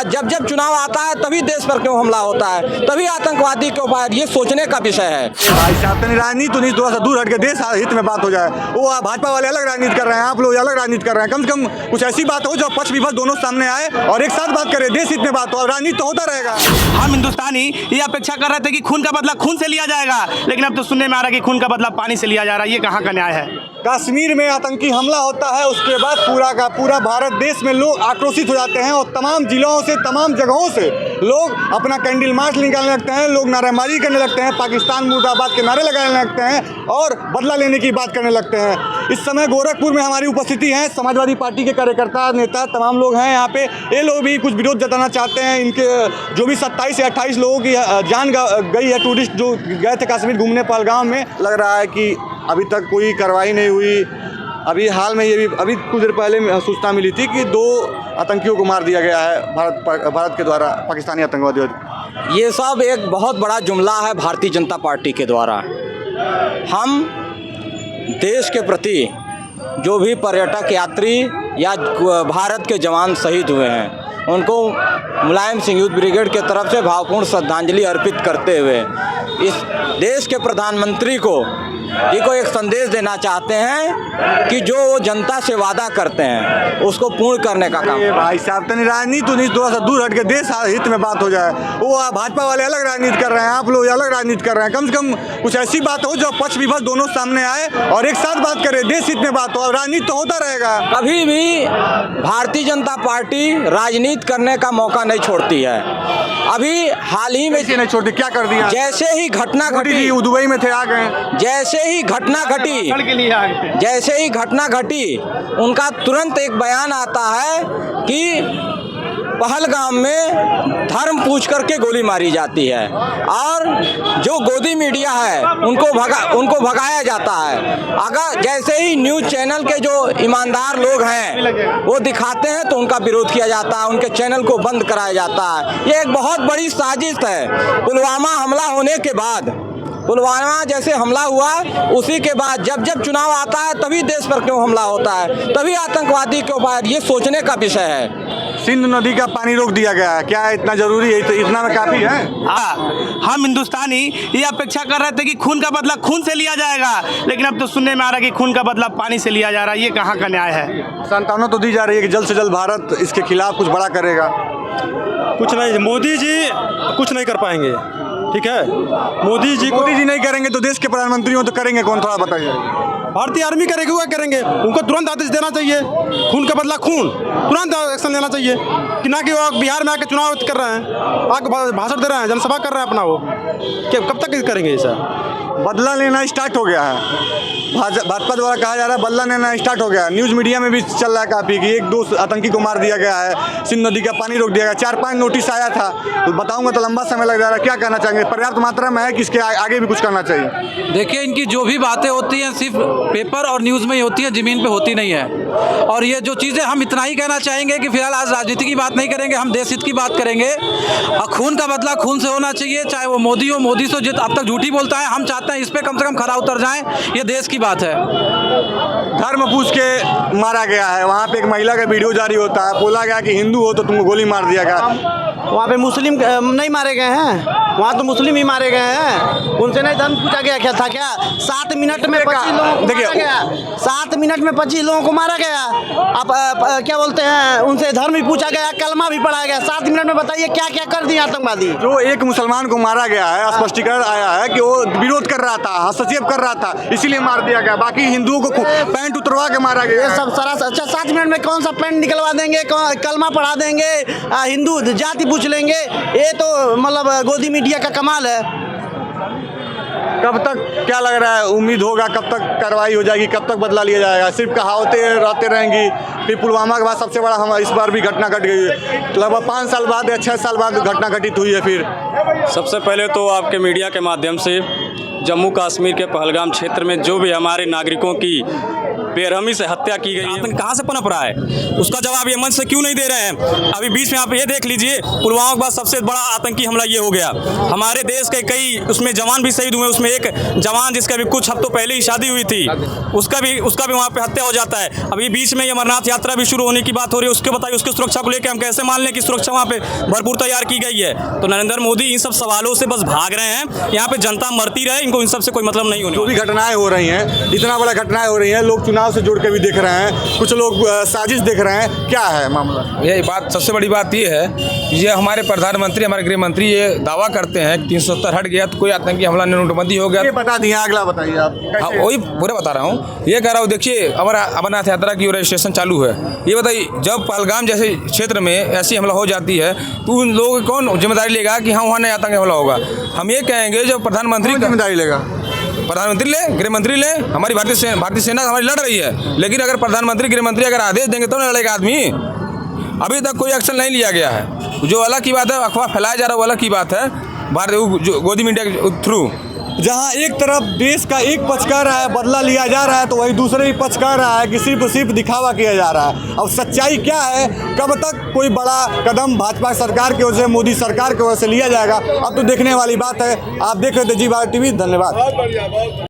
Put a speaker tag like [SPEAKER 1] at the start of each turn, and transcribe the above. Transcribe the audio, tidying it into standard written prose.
[SPEAKER 1] बाद जब जब चुनाव आता है तभी देश पर क्यों हमला होता है, तभी आतंकवादी क्यों फायर, ये सोचने का विषय है।
[SPEAKER 2] भाई साहब राजनीति तो थोड़ा सा दूर हट के देश हित में बात हो जाए। वो भाजपा वाले अलग राजनीति कर रहे हैं, आप लोग अलग राजनीति कर रहे हैं। कम से कम कुछ ऐसी बात हो जो पक्ष विपक्ष दोनों सामने आए और एक साथ बात करें, देश हित में बात हो, और राजनीति तो होता रहेगा।
[SPEAKER 3] हम हिंदुस्तानी ये अपेक्षा कर रहे थे कि खून का बदला खून से लिया जाएगा, लेकिन अब तो सुनने में आ रहा है कि खून का बदला पानी से लिया जा रहा है। ये कहाँ का न्याय है?
[SPEAKER 2] कश्मीर में आतंकी हमला होता है, उसके बाद पूरा का पूरा भारत देश में लोग आक्रोशित हो जाते हैं और तमाम जिलों से, तमाम जगहों से लोग अपना कैंडल मार्च निकालने लगते हैं, लोग नारेबाजी करने लगते हैं, पाकिस्तान मुर्दाबाद के नारे लगाने लगते हैं और बदला लेने की बात करने लगते हैं। इस समय गोरखपुर में हमारी उपस्थिति है, समाजवादी पार्टी के कार्यकर्ता, नेता, तमाम लोग हैं यहाँ पे। ये लोग भी कुछ विरोध जताना चाहते हैं। इनके जो भी 27 या 28 लोगों की जान गई है, टूरिस्ट जो गए थे कश्मीर घूमने पहलगाम में, लग रहा है कि अभी तक कोई कार्रवाई नहीं हुई। अभी हाल में ये भी अभी कुछ देर पहले सूचना मिली थी कि 2 आतंकियों को मार दिया गया है भारत के द्वारा, पाकिस्तानी आतंकवादियों।
[SPEAKER 1] ये सब एक बहुत बड़ा जुमला है भारतीय जनता पार्टी के द्वारा। हम देश के प्रति जो भी पर्यटक यात्री या भारत के जवान शहीद हुए हैं, उनको मुलायम सिंह यूथ ब्रिगेड के तरफ से भावपूर्ण श्रद्धांजलि अर्पित करते हुए इस देश के प्रधानमंत्री को एक संदेश देना चाहते हैं कि जो वो जनता से वादा करते हैं उसको पूर्ण करने का काम।
[SPEAKER 2] भाई साहब राजनीति तो थोड़ा सा दूर हट के देश हित में बात हो जाए। वो भाजपा वाले अलग राजनीति कर रहे हैं, आप लोग अलग राजनीति कर रहे हैं। कम से कम कुछ ऐसी बात हो जो पक्ष विपक्ष दोनों सामने आए और एक साथ बात करें, देश हित में बात हो, और राजनीति तो होता रहेगा।
[SPEAKER 1] कभी भी भारतीय जनता पार्टी राजनीति करने का मौका नहीं छोड़ती है। अभी हाल ही में
[SPEAKER 2] नहीं छोड़ती, क्या कर दिया?
[SPEAKER 1] जैसे ही घटना घटी,
[SPEAKER 2] दुबई में थे, आ गए,
[SPEAKER 1] जैसे ही घटना घटी उनका तुरंत एक बयान आता है कि पहलगाम में धर्म पूछ करके गोली मारी जाती है और जो गोदी मीडिया है उनको भगाया जाता है। अगर जैसे ही न्यूज़ चैनल के जो ईमानदार लोग हैं वो दिखाते हैं तो उनका विरोध किया जाता है, उनके चैनल को बंद कराया जाता है। ये एक बहुत बड़ी साजिश है। पुलवामा हमला होने के बाद, पुलवामा जैसे हमला हुआ उसी के बाद जब जब चुनाव आता है तभी देश पर क्यों हमला होता है, तभी आतंकवादी क्यों फायर, ये सोचने का विषय है।
[SPEAKER 2] सिंध नदी का पानी रोक दिया गया है, क्या इतना जरूरी है? तो इतना में काफी है।
[SPEAKER 3] हम हिंदुस्तानी ये अपेक्षा कर रहे थे कि खून का बदला खून से लिया जाएगा, लेकिन अब तो सुनने में आ रहा है कि खून का बदला पानी से लिया जा रहा है। ये कहाँ का न्याय है?
[SPEAKER 2] सांत्वना तो दी जा रही है कि जल्द से जल्द भारत इसके खिलाफ कुछ बड़ा करेगा।
[SPEAKER 4] कुछ नहीं, मोदी जी कुछ नहीं कर पाएंगे, ठीक है। मोदी जी
[SPEAKER 2] नहीं करेंगे तो देश के प्रधानमंत्री हो तो करेंगे कौन, थोड़ा बताइए।
[SPEAKER 4] भारतीय आर्मी करेगी, वो करेंगे। उनको तुरंत आदेश देना चाहिए, खून का बदला खून, तुरंत एक्शन लेना चाहिए। कि ना कि वो बिहार में आके चुनाव कर रहे हैं, आके भाषण दे रहे हैं, जनसभा कर रहे हैं अपना, वो क्या कब तक करेंगे ये सर?
[SPEAKER 2] बदला लेना स्टार्ट हो गया है, भाजपा द्वारा कहा जा रहा है बदला लेना स्टार्ट हो गया। न्यूज़ मीडिया में भी चल रहा है काफ़ी कि 1-2 आतंकी को मार दिया गया है, सिंध नदी का पानी रोक दिया गया, 4-5 नोटिस आया था। तो बताऊंगा तो लंबा समय लग जा रहा है। क्या कहना चाहेंगे? पर्याप्त मात्रा में है कि इसके आगे भी कुछ करना चाहिए?
[SPEAKER 5] देखिए, इनकी जो भी बातें होती हैं सिर्फ पेपर और न्यूज़ में ही होती है, ज़मीन पे होती नहीं है। और ये जो चीज़ें, हम इतना ही कहना चाहेंगे कि फिलहाल आज राजनीति की बात नहीं करेंगे, हम देश हित की बात करेंगे। और खून का बदला खून से होना चाहिए, चाहे वो मोदी हो। मोदी से जित अब तक झूठी बोलता है, हम चाहते हैं इस पर कम से कम खरा उतर जाएं, ये देश की बात है।
[SPEAKER 2] धर्म पूछ के मारा गया है, वहाँ पे एक महिला का वीडियो जारी होता है, बोला गया कि हिंदू हो तो तुमको गोली मार दिया गया।
[SPEAKER 6] वहाँ पे मुस्लिम नहीं मारे गए हैं, वहाँ तो मुस्लिम ही मारे गए हैं। उनसे नहीं धर्म पूछा गया क्या था? क्या 7 मिनट में 25 लोगों को मारा गया? 7 मिनट में 25 लोगों को मारा गया। आप क्या बोलते हैं, उनसे धर्म भी पूछा गया, कलमा भी पढ़ाया गया। 7 मिनट में बताइए क्या क्या कर दिए आतंकवादी।
[SPEAKER 2] जो एक मुसलमान को मारा गया है, स्पष्टीकरण आया है कि वो विरोध कर रहा था, हस्तक्षेप कर रहा था, इसीलिए मार दिया गया। बाकी हिंदुओं को पैंट उतरवा के मारा गया।
[SPEAKER 6] ये सब सारा अच्छा 7 मिनट में कौन सा पैंट निकलवा देंगे, कलमा पढ़ा देंगे, हिंदू जाति पूछ लेंगे। ये तो मतलब गोदी मीडिया का कमाल है।
[SPEAKER 2] कब तक, क्या लग रहा है, उम्मीद होगा कब तक कार्रवाई हो जाएगी, कब तक बदला लिया जाएगा? सिर्फ कहावतें रहते रहेंगी। फिर पुलवामा के बाद सबसे बड़ा हम इस बार भी घटना घट गई है, लगभग 5 साल बाद या 6 साल बाद घटना घटित हुई है। फिर
[SPEAKER 7] सबसे पहले तो आपके मीडिया के माध्यम से जम्मू कश्मीर के पहलगाम क्षेत्र में जो भी हमारे नागरिकों की बेरहमी से हत्या की गई है, कहाँ से पनप रहा है? उसका जवाब ये मंच से क्यों नहीं दे रहे हैं? अभी बीच में आप ये देख लीजिए, पुलवामा के बाद सबसे बड़ा आतंकी हमला ये हो गया। हमारे देश के कई उसमें जवान भी शहीद हुए। उसमें एक जवान जिसका भी कुछ हफ्तों पहले ही शादी हुई थी, उसका भी वहाँ पे हत्या हो जाता है। अभी बीच में ये अमरनाथ यात्रा भी शुरू होने की बात हो रही है, उसके बताइए उसकी सुरक्षा को लेकर हम कैसे मान लें कि सुरक्षा वहाँ पे भरपूर तैयार की गई है? तो नरेंद्र मोदी इन सब सवालों से बस भाग रहे हैं। यहाँ पे जनता मरती रहे, इनको इन सब से कोई मतलब नहीं होने।
[SPEAKER 2] जो भी घटनाएं हो रही हैं, इतना बड़ा घटनाएं हो रही हैं, लोग चुनाव से जुड़ के भी देख रहे हैं, कुछ लोग साजिश देख रहे हैं, क्या है मामला?
[SPEAKER 8] यही बात, सबसे बड़ी बात ये है कि ये हमारे प्रधानमंत्री, हमारे गृह मंत्री ये दावा करते हैं कि 370 हट गया तो कोई आतंकी हमला, नोटबंदी हो गया।
[SPEAKER 2] ये बता दिए, अगला बताइए आप।
[SPEAKER 8] हाँ, वही पूरा बता रहा हूँ। ये कह रहा हूँ, देखिए अमरनाथ यात्रा की रजिस्ट्रेशन चालू है। ये बताइए, जब पहलगाम जैसे क्षेत्र में ऐसी हमला हो जाती है तो उन लोगों की कौन जिम्मेदारी लेगा कि हाँ वहाँ नहीं आतंकी हमला होगा? हम ये कहेंगे जब प्रधानमंत्री
[SPEAKER 2] जिम्मेदारी लेगा,
[SPEAKER 8] प्रधानमंत्री ले, गृह मंत्री ले। हमारी भारतीय सेना हमारी लड़ रही है, लेकिन अगर प्रधानमंत्री गृह मंत्री अगर आदेश देंगे तो ना लड़ेगा आदमी। अभी तक कोई एक्शन नहीं लिया गया है। जो अलग की बात है, अफवाह फैलाया जा रहा है, वो अलग की बात है भारतीय गोदी मीडिया के थ्रू।
[SPEAKER 2] जहां एक तरफ देश का एक पक्ष कह रहा है बदला लिया जा रहा है, तो वही दूसरे ही पक्ष कह रहा है कि सिर्फ दिखावा किया जा रहा है। अब सच्चाई क्या है, कब तक कोई बड़ा कदम भाजपा सरकार की ओर से, मोदी सरकार की ओर से लिया जाएगा, अब तो देखने वाली बात है। आप देख रहे थे जी भारत टीवी, धन्यवाद।